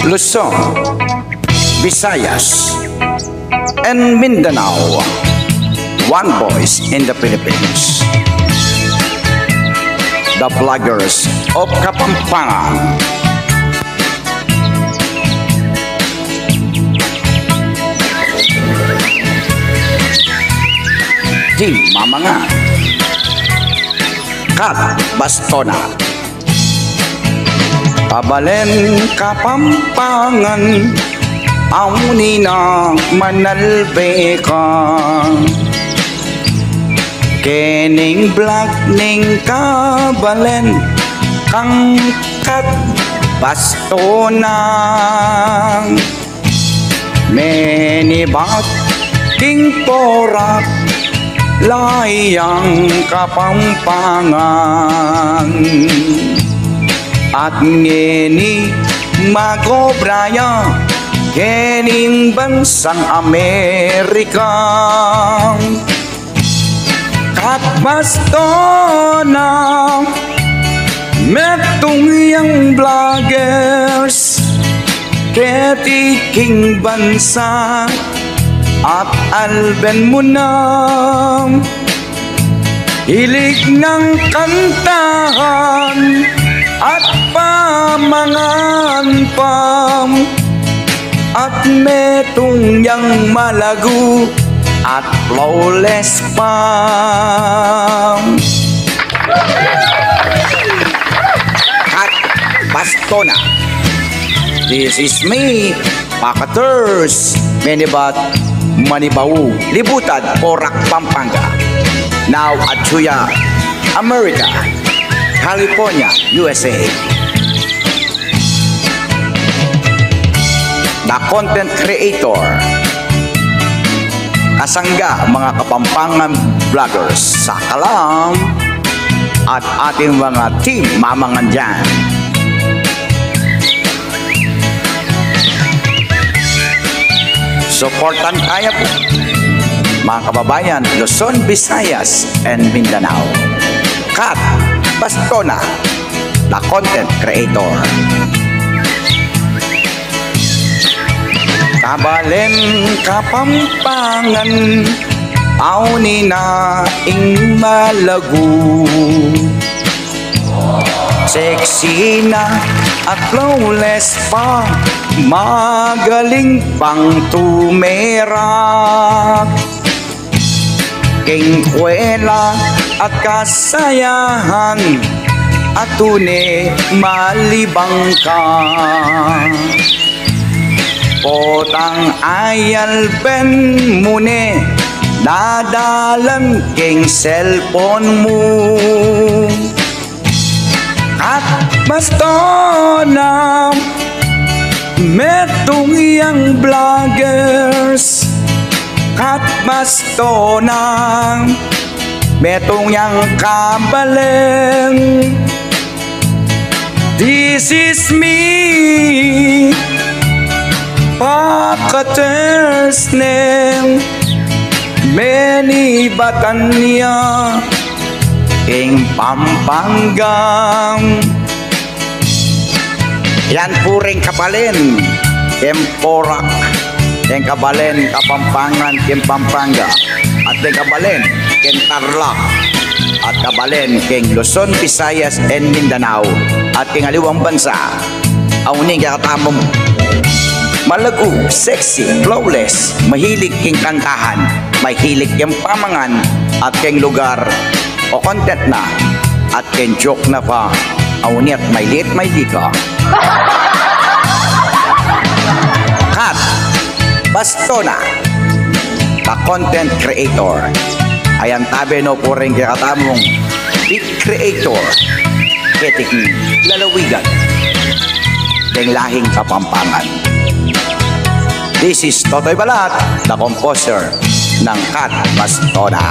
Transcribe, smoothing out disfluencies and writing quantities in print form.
Luzon, Visayas, and Mindanao. One voice in the Philippines. The Vloggers of Kapampangan. Team Mamangan. Kat Bastona. Kabalen Kapampangan, auni na manalbe ka. Kening vlog ning kabalen kang Kat Bastona. Menibat king porak layang Kapampangan. At ngeni magobraya kening bansang Amerika. Kat Bastona metong yang vloggers ketiking bansa at alben mo na hilig ng kantahan at pamangan pam at metong yang malagu at flawless pam. Kat Bastona. This is me, Pakaters, Menibat, Manibaw, Libutad, Porac, Pampanga. Now at Chuya, America, California, USA. The content creator. Kasangga mga Kapampangan vloggers sa kalam at ating mga team Mamangan dyan. Supportan tayo po mga kababayan, Luzon, Visayas, and Mindanao. Kat Bastona, the content creator. Kabalen Kapampangan, auni na ing malagu. Sexy na at flawless pa, magaling pang tumerak. Kingkwela at kasayahan at tune malibang ka. Potang ayal ben mune dadalan king cellphone mo. At Bastona metong yang vloggers. Kat Bastona metong yang kabalen. This is me, Pakaters name, many batanya ing Pampanggang. Yan puring kapalen Temporak, yang kabalen Kapampangan king Pampanga, at yang kabalen king Tarlac, at kabalen king Luzon, Visayas, and Mindanao, at king aliwang bansa. Auning kakatamong malagu, sexy, flawless, mahilig king kantahan, mahilig king pamangan, at king lugar o content na, at king joke na pa, auniat may lit may dika. Kat Bastona, the content creator. Ayan tabi no po rin kakatamong big creator, ketik lalawigan, deng lahing Kapampangan. This is Totoy Balat, the composer ng Kat Bastona.